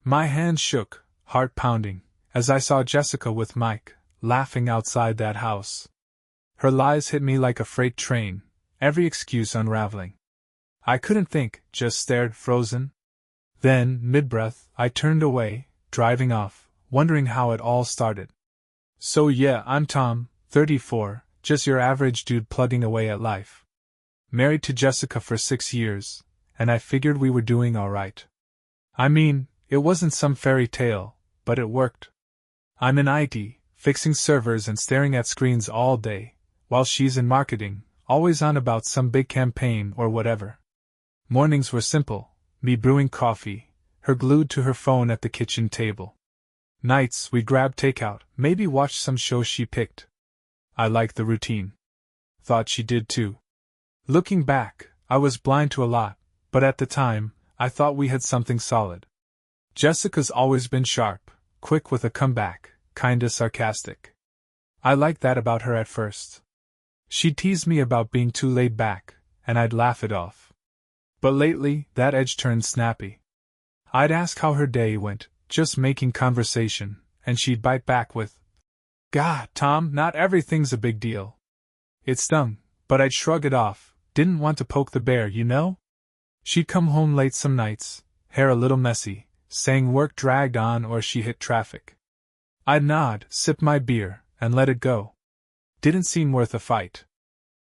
My hand shook, heart pounding, as I saw Jessica with Mike, laughing outside that house. Her lies hit me like a freight train, every excuse unraveling. I couldn't think, just stared frozen. Then, mid-breath, I turned away, driving off, wondering how it all started. So yeah, I'm Tom, 34, just your average dude plugging away at life. Married to Jessica for 6 years, and I figured we were doing alright. I mean, it wasn't some fairy tale, but it worked. I'm in IT, fixing servers and staring at screens all day, while she's in marketing, always on about some big campaign or whatever. Mornings were simple, me brewing coffee, her glued to her phone at the kitchen table. Nights we'd grab takeout, maybe watch some show she picked. I liked the routine. Thought she did too. Looking back, I was blind to a lot, but at the time, I thought we had something solid. Jessica's always been sharp, quick with a comeback, kinda sarcastic. I liked that about her at first. She'd tease me about being too laid back, and I'd laugh it off. But lately, that edge turned snappy. I'd ask how her day went, just making conversation, and she'd bite back with, "God, Tom, not everything's a big deal." It stung, but I'd shrug it off, didn't want to poke the bear, you know? She'd come home late some nights, hair a little messy, saying work dragged on or she hit traffic. I'd nod, sip my beer, and let it go. Didn't seem worth a fight.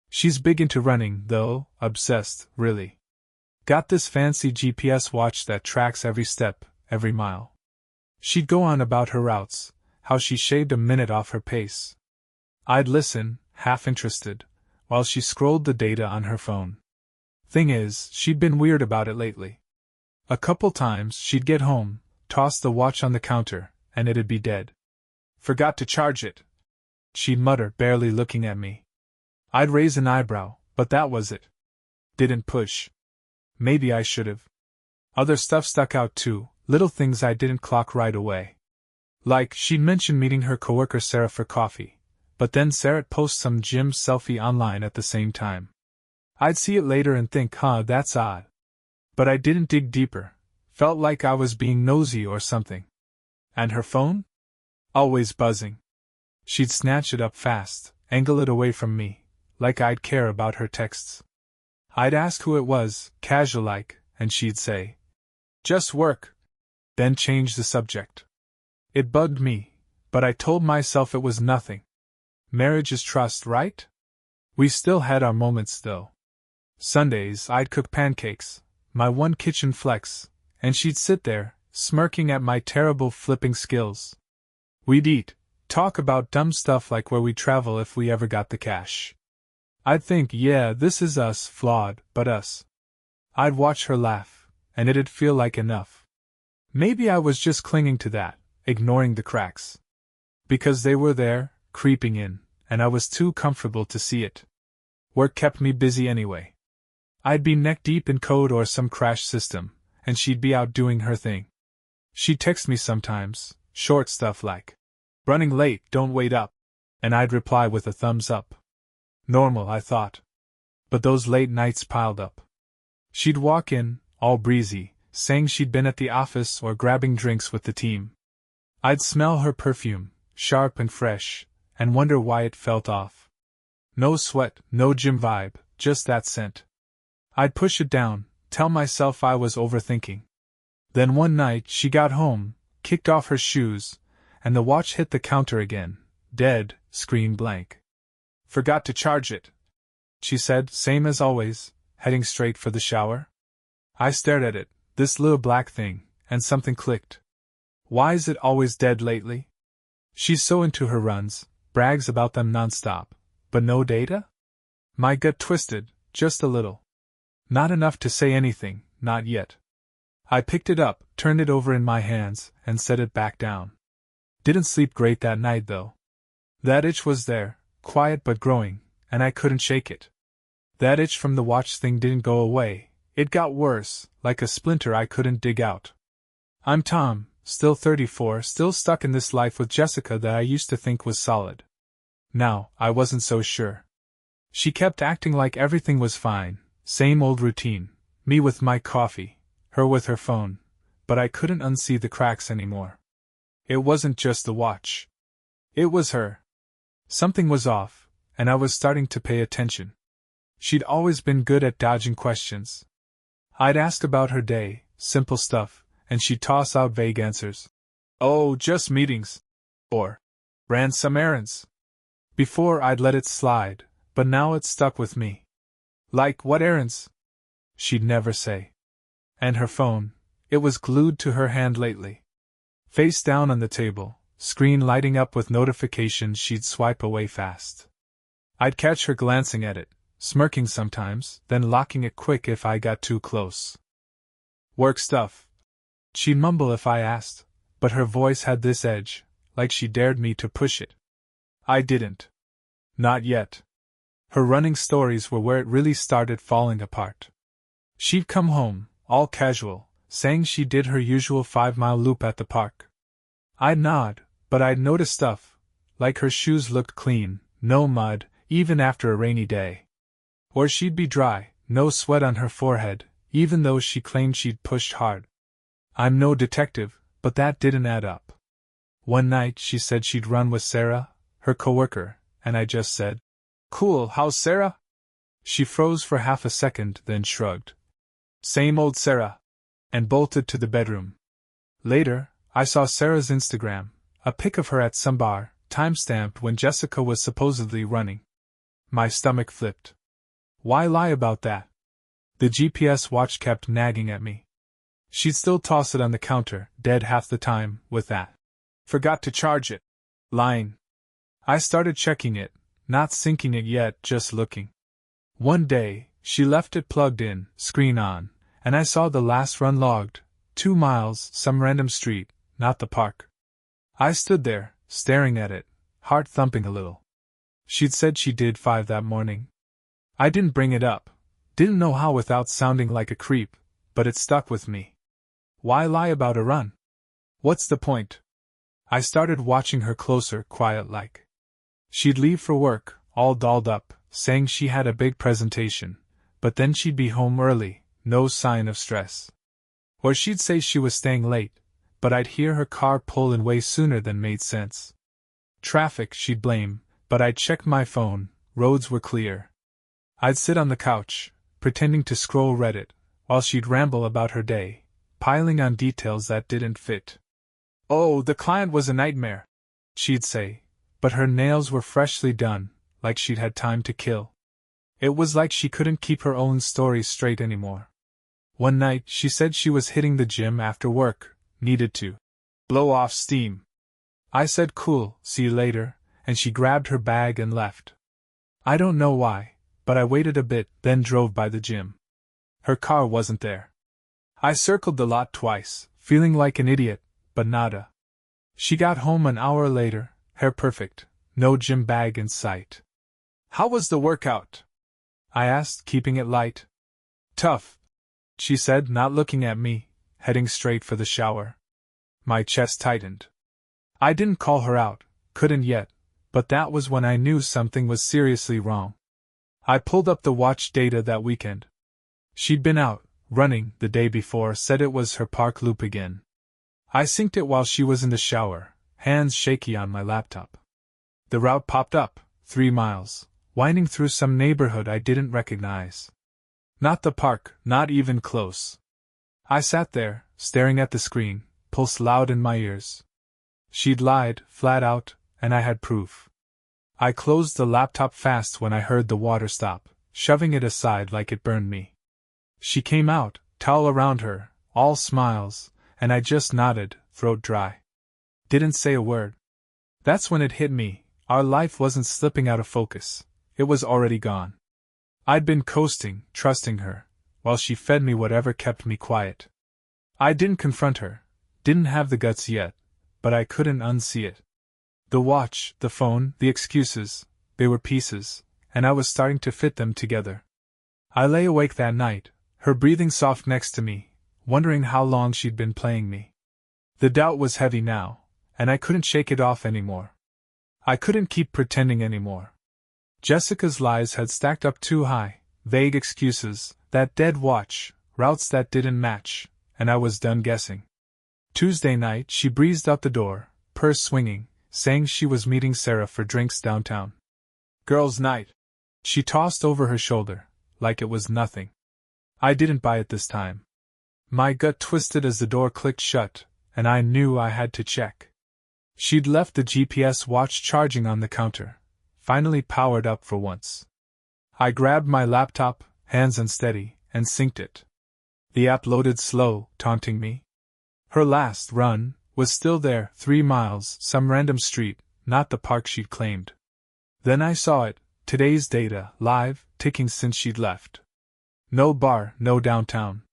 She's big into running, though, obsessed, really. Got this fancy GPS watch that tracks every step, every mile. She'd go on about her routes, how she shaved a minute off her pace. I'd listen, half interested, while she scrolled the data on her phone. Thing is, she'd been weird about it lately. A couple times she'd get home, toss the watch on the counter, and it'd be dead. "Forgot to charge it," she'd mutter, barely looking at me. I'd raise an eyebrow, but that was it. Didn't push. Maybe I should've. Other stuff stuck out too, little things I didn't clock right away. Like, she'd mention meeting her coworker Sarah for coffee, but then Sarah'd post some gym selfie online at the same time. I'd see it later and think, that's odd. But I didn't dig deeper, felt like I was being nosy or something. And her phone? Always buzzing. She'd snatch it up fast, angle it away from me, like I'd care about her texts. I'd ask who it was, casual-like, and she'd say, "Just work," then change the subject. It bugged me, but I told myself it was nothing. Marriage is trust, right? We still had our moments, though. Sundays I'd cook pancakes, my one kitchen flex, and she'd sit there, smirking at my terrible flipping skills. We'd eat, talk about dumb stuff like where we'd travel if we ever got the cash. I'd think, yeah, this is us, flawed, but us. I'd watch her laugh, and it'd feel like enough. Maybe I was just clinging to that, ignoring the cracks. Because they were there, creeping in, and I was too comfortable to see it. Work kept me busy anyway. I'd be neck-deep in code or some crash system, and she'd be out doing her thing. She'd text me sometimes, short stuff like, "Running late, don't wait up," and I'd reply with a thumbs up. Normal, I thought. But those late nights piled up. She'd walk in, all breezy, saying she'd been at the office or grabbing drinks with the team. I'd smell her perfume, sharp and fresh, and wonder why it felt off. No sweat, no gym vibe, just that scent. I'd push it down, tell myself I was overthinking. Then one night she got home, kicked off her shoes, and the watch hit the counter again, dead, screen blank. "Forgot to charge it," she said, same as always, heading straight for the shower. I stared at it, this little black thing, and something clicked. Why is it always dead lately? She's so into her runs, brags about them nonstop, but no data? My gut twisted, just a little. Not enough to say anything, not yet. I picked it up, turned it over in my hands, and set it back down. Didn't sleep great that night, though. That itch was there, quiet but growing, and I couldn't shake it. That itch from the watch thing didn't go away, it got worse, like a splinter I couldn't dig out. I'm Tom, still 34, still stuck in this life with Jessica that I used to think was solid. Now, I wasn't so sure. She kept acting like everything was fine, same old routine, me with my coffee, her with her phone, but I couldn't unsee the cracks anymore. It wasn't just the watch. It was her. Something was off, and I was starting to pay attention. She'd always been good at dodging questions. I'd ask about her day, simple stuff, and she'd toss out vague answers. Oh, just meetings. Or, ran some errands. Before I'd let it slide, but now it stuck with me. Like, what errands? She'd never say. And her phone, it was glued to her hand lately. Face down on the table, screen lighting up with notifications she'd swipe away fast. I'd catch her glancing at it, smirking sometimes, then locking it quick if I got too close. Work stuff. She'd mumble if I asked, but her voice had this edge, like she dared me to push it. I didn't. Not yet. Her running stories were where it really started falling apart. She'd come home, all casual, saying she did her usual 5-mile loop at the park. I'd nod, but I'd notice stuff, like her shoes looked clean, no mud, even after a rainy day. Or she'd be dry, no sweat on her forehead, even though she claimed she'd pushed hard. I'm no detective, but that didn't add up. One night she said she'd run with Sarah, her coworker, and I just said, "Cool, how's Sarah?" She froze for half a second, then shrugged. Same old Sarah. And bolted to the bedroom. Later, I saw Sarah's Instagram, a pic of her at some bar, time-stamped when Jessica was supposedly running. My stomach flipped. Why lie about that? The GPS watch kept nagging at me. She'd still toss it on the counter, dead half the time, with that. Forgot to charge it. Lying. I started checking it, not syncing it yet, just looking. One day, she left it plugged in, screen on, and I saw the last run logged, 2 miles, some random street, not the park. I stood there, staring at it, heart thumping a little. She'd said she did 5 that morning. I didn't bring it up, didn't know how without sounding like a creep, but it stuck with me. Why lie about a run? What's the point? I started watching her closer, quiet-like. She'd leave for work, all dolled up, saying she had a big presentation, but then she'd be home early, no sign of stress. Or she'd say she was staying late, but I'd hear her car pull in way sooner than made sense. Traffic, she'd blame, but I'd check my phone, roads were clear. I'd sit on the couch, pretending to scroll Reddit, while she'd ramble about her day, piling on details that didn't fit. Oh, the client was a nightmare, she'd say, but her nails were freshly done, like she'd had time to kill. It was like she couldn't keep her own story straight anymore. One night she said she was hitting the gym after work, needed to blow off steam. I said cool, see you later, and she grabbed her bag and left. I don't know why, but I waited a bit, then drove by the gym. Her car wasn't there. I circled the lot twice, feeling like an idiot, but nada. She got home an hour later, hair perfect, no gym bag in sight. How was the workout? I asked, keeping it light. Tough, she said, not looking at me, heading straight for the shower. My chest tightened. I didn't call her out, couldn't yet, but that was when I knew something was seriously wrong. I pulled up the watch data that weekend. She'd been out, running, the day before, said it was her park loop again. I synced it while she was in the shower, hands shaky on my laptop. The route popped up, 3 miles, winding through some neighborhood I didn't recognize. Not the park, not even close. I sat there, staring at the screen, pulse loud in my ears. She'd lied, flat out, and I had proof. I closed the laptop fast when I heard the water stop, shoving it aside like it burned me. She came out, towel around her, all smiles, and I just nodded, throat dry. Didn't say a word. That's when it hit me, our life wasn't slipping out of focus, it was already gone. I'd been coasting, trusting her, while she fed me whatever kept me quiet. I didn't confront her, didn't have the guts yet, but I couldn't unsee it. The watch, the phone, the excuses, they were pieces, and I was starting to fit them together. I lay awake that night, her breathing soft next to me, wondering how long she'd been playing me. The doubt was heavy now, and I couldn't shake it off anymore. I couldn't keep pretending anymore. Jessica's lies had stacked up too high, vague excuses, that dead watch, routes that didn't match, and I was done guessing. Tuesday night, she breezed out the door, purse swinging, saying she was meeting Sarah for drinks downtown. Girls' night. She tossed over her shoulder, like it was nothing. I didn't buy it this time. My gut twisted as the door clicked shut, and I knew I had to check. She'd left the GPS watch charging on the counter, finally powered up for once. I grabbed my laptop, hands unsteady, and synced it. The app loaded slow, taunting me. Her last run was still there, 3 miles, some random street, not the park she'd claimed. Then I saw it, today's data, live, ticking since she'd left. No bar, no downtown.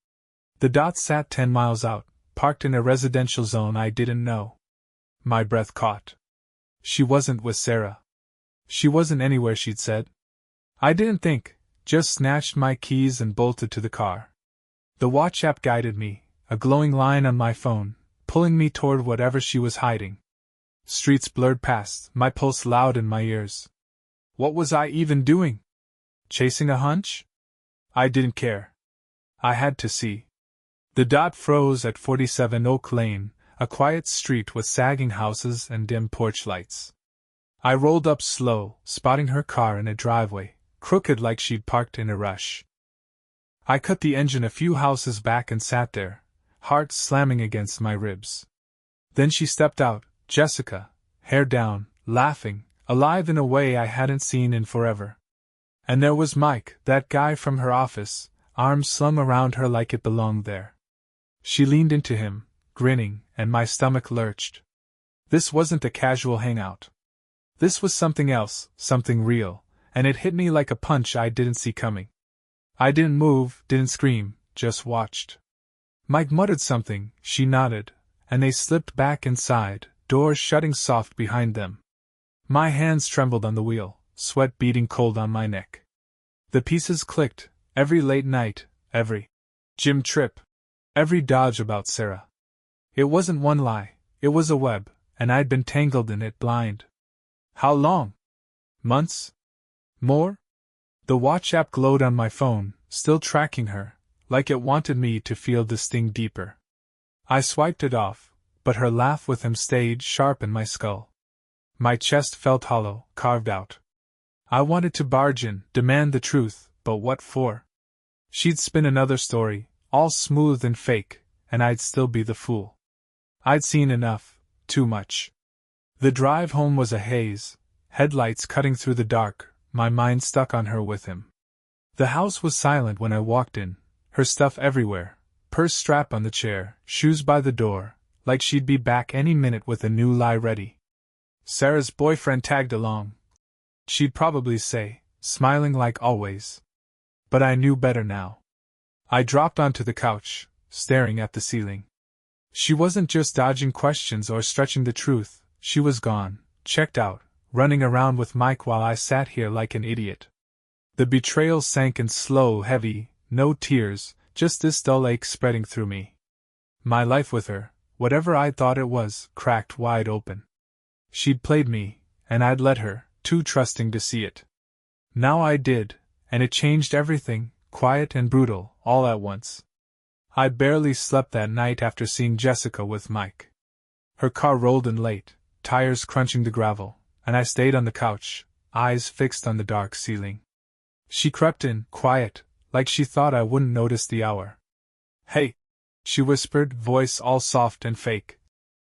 The dot sat 10 miles out, parked in a residential zone I didn't know. My breath caught. She wasn't with Sarah. She wasn't anywhere she'd said. I didn't think, just snatched my keys and bolted to the car. The watch app guided me, a glowing line on my phone, pulling me toward whatever she was hiding. Streets blurred past, my pulse loud in my ears. What was I even doing? Chasing a hunch? I didn't care. I had to see. The dot froze at 47 Oak Lane, a quiet street with sagging houses and dim porch lights. I rolled up slow, spotting her car in a driveway, crooked like she'd parked in a rush. I cut the engine a few houses back and sat there, heart slamming against my ribs. Then she stepped out, Jessica, hair down, laughing, alive in a way I hadn't seen in forever. And there was Mike, that guy from her office, arms slung around her like it belonged there. She leaned into him, grinning, and my stomach lurched. This wasn't a casual hangout. This was something else, something real, and it hit me like a punch I didn't see coming. I didn't move, didn't scream, just watched. Mike muttered something, she nodded, and they slipped back inside, doors shutting soft behind them. My hands trembled on the wheel, sweat beading cold on my neck. The pieces clicked, every late night, every gym trip, every dodge about Sarah. It wasn't one lie, it was a web, and I'd been tangled in it blind. How long? Months? More? The watch app glowed on my phone, still tracking her, like it wanted me to feel the sting deeper. I swiped it off, but her laugh with him stayed sharp in my skull. My chest felt hollow, carved out. I wanted to barge in, demand the truth, but what for? She'd spin another story, all smooth and fake, and I'd still be the fool. I'd seen enough, too much. The drive home was a haze, headlights cutting through the dark, my mind stuck on her with him. The house was silent when I walked in, her stuff everywhere, purse strap on the chair, shoes by the door, like she'd be back any minute with a new lie ready. Sarah's boyfriend tagged along, she'd probably say, smiling like always. But I knew better now. I dropped onto the couch, staring at the ceiling. She wasn't just dodging questions or stretching the truth, she was gone, checked out, running around with Mike while I sat here like an idiot. The betrayal sank in slow, heavy, no tears, just this dull ache spreading through me. My life with her, whatever I thought it was, cracked wide open. She'd played me, and I'd let her, too trusting to see it. Now I did, and it changed everything, quiet and brutal, all at once. I barely slept that night after seeing Jessica with Mike. Her car rolled in late, tires crunching the gravel, and I stayed on the couch, eyes fixed on the dark ceiling. She crept in, quiet, like she thought I wouldn't notice the hour. "Hey," she whispered, voice all soft and fake.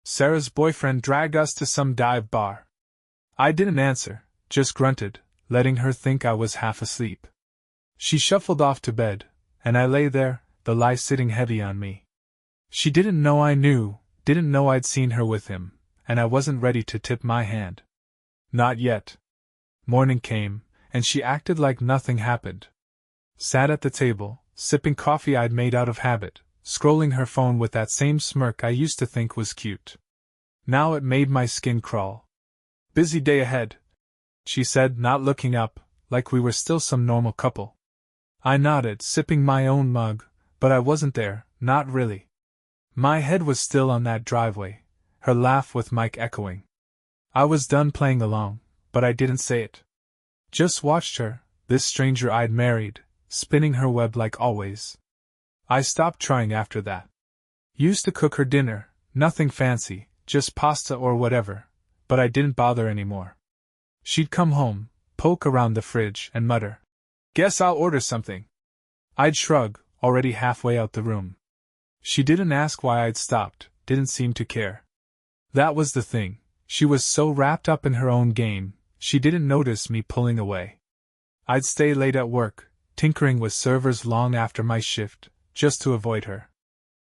"Sarah's boyfriend dragged us to some dive bar." I didn't answer, just grunted, letting her think I was half asleep. She shuffled off to bed, and I lay there, the lie sitting heavy on me. She didn't know I knew, didn't know I'd seen her with him, and I wasn't ready to tip my hand. Not yet. Morning came, and she acted like nothing happened. Sat at the table, sipping coffee I'd made out of habit, scrolling her phone with that same smirk I used to think was cute. Now it made my skin crawl. "Busy day ahead," she said, not looking up, like we were still some normal couple. I nodded, sipping my own mug, but I wasn't there, not really. My head was still on that driveway, her laugh with Mike echoing. I was done playing along, but I didn't say it. Just watched her, this stranger I'd married, spinning her web like always. I stopped trying after that. Used to cook her dinner, Nothing fancy, just pasta or whatever, but I didn't bother anymore. She'd come home, poke around the fridge, and mutter, "Guess I'll order something." I'd shrug, already halfway out the room. She didn't ask why I'd stopped, didn't seem to care. That was the thing, she was so wrapped up in her own game, she didn't notice me pulling away. I'd stay late at work, tinkering with servers long after my shift, just to avoid her.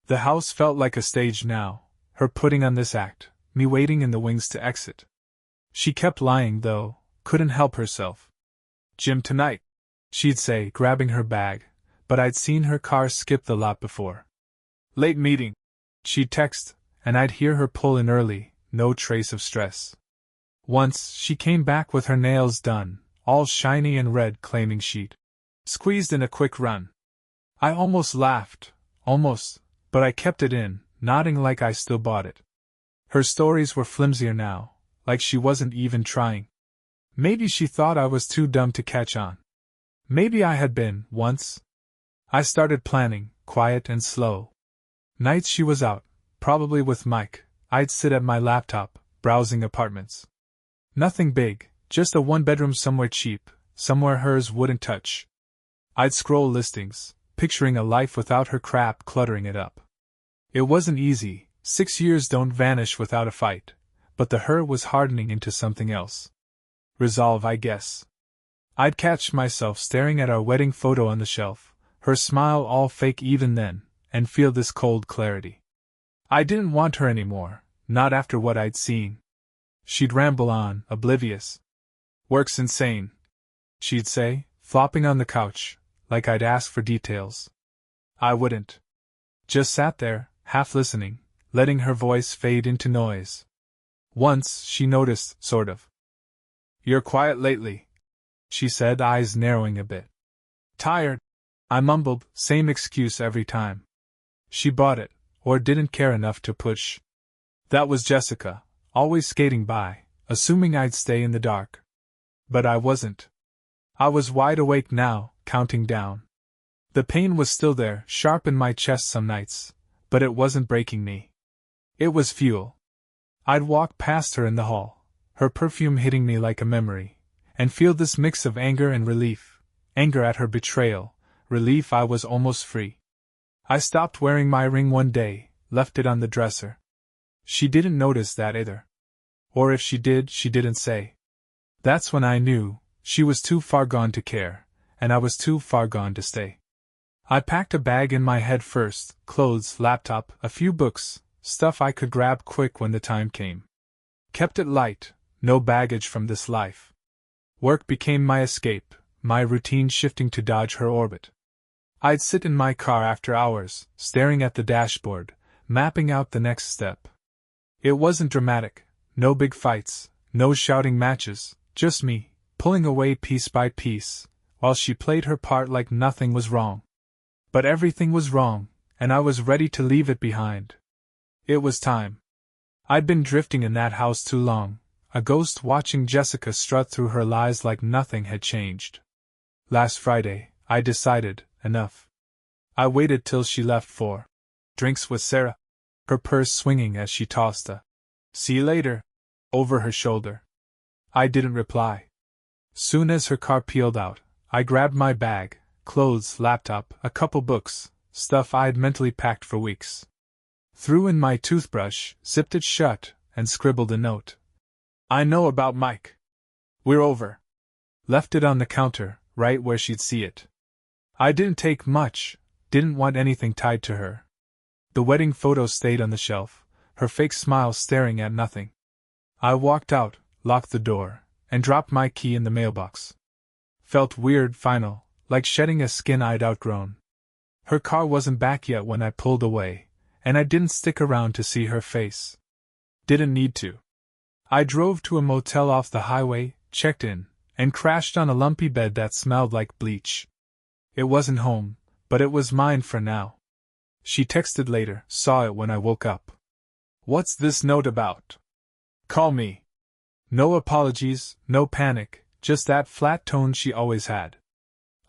The house felt like a stage now, her putting on this act, me waiting in the wings to exit. She kept lying, though, couldn't help herself. "Gym tonight," she'd say, grabbing her bag, but I'd seen her car skip the lot before. "Late meeting," she'd text, and I'd hear her pull in early, no trace of stress. Once, she came back with her nails done, all shiny and red, claiming she'd squeezed in a quick run. I almost laughed, but I kept it in, nodding like I still bought it. Her stories were flimsier now, like she wasn't even trying. Maybe she thought I was too dumb to catch on. Maybe I had been, once. I started planning, quiet and slow. Nights she was out, probably with Mike, I'd sit at my laptop, browsing apartments. Nothing big, just a one-bedroom somewhere cheap, somewhere hers wouldn't touch. I'd scroll listings, picturing a life without her crap cluttering it up. It wasn't easy, 6 years don't vanish without a fight, but the her was hardening into something else. Resolve, I guess. I'd catch myself staring at our wedding photo on the shelf, her smile all fake even then, and feel this cold clarity. I didn't want her anymore, not after what I'd seen. She'd ramble on, oblivious. "Work's insane," she'd say, flopping on the couch, like I'd ask for details. I wouldn't. Just sat there, half listening, letting her voice fade into noise. Once, she noticed, sort of. "You're quiet lately," she said, eyes narrowing a bit. "Tired," I mumbled, same excuse every time. She bought it, or didn't care enough to push. That was Jessica, always skating by, assuming I'd stay in the dark. But I wasn't. I was wide awake now, counting down. The pain was still there, sharp in my chest some nights, but it wasn't breaking me. It was fuel. I'd walk past her in the hall, her perfume hitting me like a memory, and feel this mix of anger and relief, anger at her betrayal, relief I was almost free. I stopped wearing my ring one day, left it on the dresser. She didn't notice that either. Or if she did, she didn't say. That's when I knew, she was too far gone to care, and I was too far gone to stay. I packed a bag in my head first, clothes, laptop, a few books, stuff I could grab quick when the time came. Kept it light, no baggage from this life. Work became my escape, my routine shifting to dodge her orbit. I'd sit in my car after hours, staring at the dashboard, mapping out the next step. It wasn't dramatic, no big fights, no shouting matches, just me, pulling away piece by piece, while she played her part like nothing was wrong. But everything was wrong, and I was ready to leave it behind. It was time. I'd been drifting in that house too long, a ghost watching Jessica strut through her lies like nothing had changed. Last Friday, I decided, enough. I waited till she left for drinks with Sarah, her purse swinging as she tossed a "see you later" over her shoulder. I didn't reply. Soon as her car peeled out, I grabbed my bag, clothes, laptop, a couple books, stuff I'd mentally packed for weeks. Threw in my toothbrush, zipped it shut, and scribbled a note. "I know about Mike. We're over." Left it on the counter, right where she'd see it. I didn't take much, didn't want anything tied to her. The wedding photo stayed on the shelf, her fake smile staring at nothing. I walked out, locked the door, and dropped my key in the mailbox. Felt weird, final, like shedding a skin I'd outgrown. Her car wasn't back yet when I pulled away, and I didn't stick around to see her face. Didn't need to. I drove to a motel off the highway, checked in, and crashed on a lumpy bed that smelled like bleach. It wasn't home, but it was mine for now. She texted later, saw it when I woke up. "What's this note about? Call me." No apologies, no panic, just that flat tone she always had.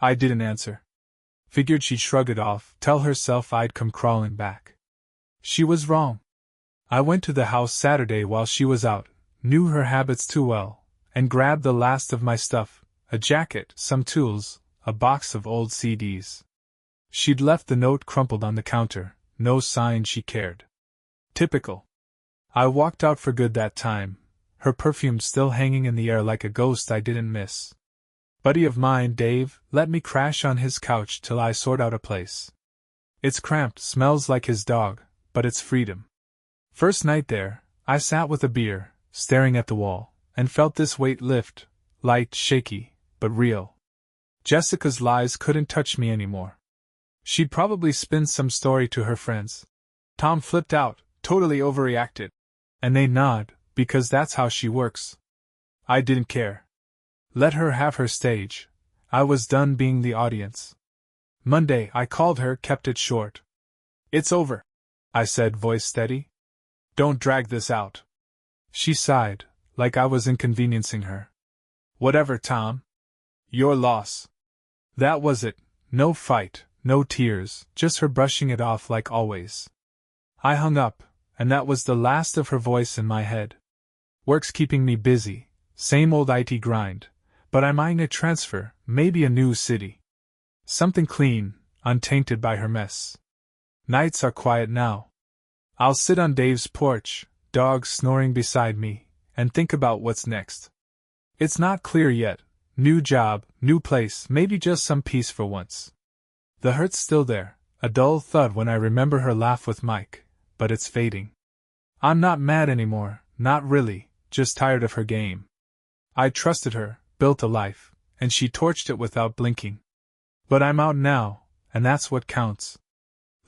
I didn't answer. Figured she'd shrug it off, tell herself I'd come crawling back. She was wrong. I went to the house Saturday while she was out, knew her habits too well, and grabbed the last of my stuff, a jacket, some tools, a box of old CDs. She'd left the note crumpled on the counter, no sign she cared. Typical. I walked out for good that time, her perfume still hanging in the air like a ghost I didn't miss. Buddy of mine, Dave, let me crash on his couch till I sort out a place. It's cramped, smells like his dog, but it's freedom. First night there, I sat with a beer, staring at the wall, and felt this weight lift, light, shaky, but real. Jessica's lies couldn't touch me anymore. She'd probably spin some story to her friends. Tom flipped out, totally overreacted. And they nod, because that's how she works. I didn't care. Let her have her stage. I was done being the audience. Monday, I called her, kept it short. It's over, I said, voice steady. Don't drag this out. She sighed, like I was inconveniencing her. Whatever, Tom. Your loss. That was it, no fight, no tears, just her brushing it off like always. I hung up, and that was the last of her voice in my head. Work's keeping me busy, same old IT grind, but I'm eyeing a transfer, maybe a new city. Something clean, untainted by her mess. Nights are quiet now. I'll sit on Dave's porch, dog snoring beside me, and think about what's next. It's not clear yet. New job, new place, maybe just some peace for once. The hurt's still there, a dull thud when I remember her laugh with Mike, but it's fading. I'm not mad anymore, not really, just tired of her game. I trusted her, built a life, and she torched it without blinking. But I'm out now, and that's what counts.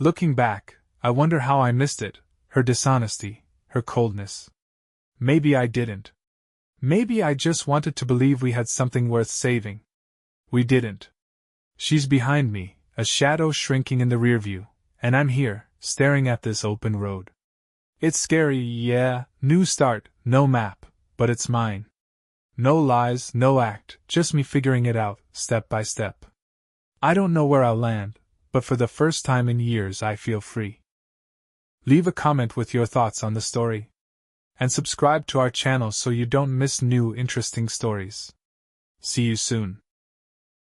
Looking back, I wonder how I missed it, her dishonesty, her coldness. Maybe I didn't. Maybe I just wanted to believe we had something worth saving. We didn't. She's behind me, a shadow shrinking in the rear view, and I'm here, staring at this open road. It's scary, yeah, new start, no map, but it's mine. No lies, no act, just me figuring it out, step by step. I don't know where I'll land, but for the first time in years I feel free. Leave a comment with your thoughts on the story. And subscribe to our channel so you don't miss new interesting stories. See you soon.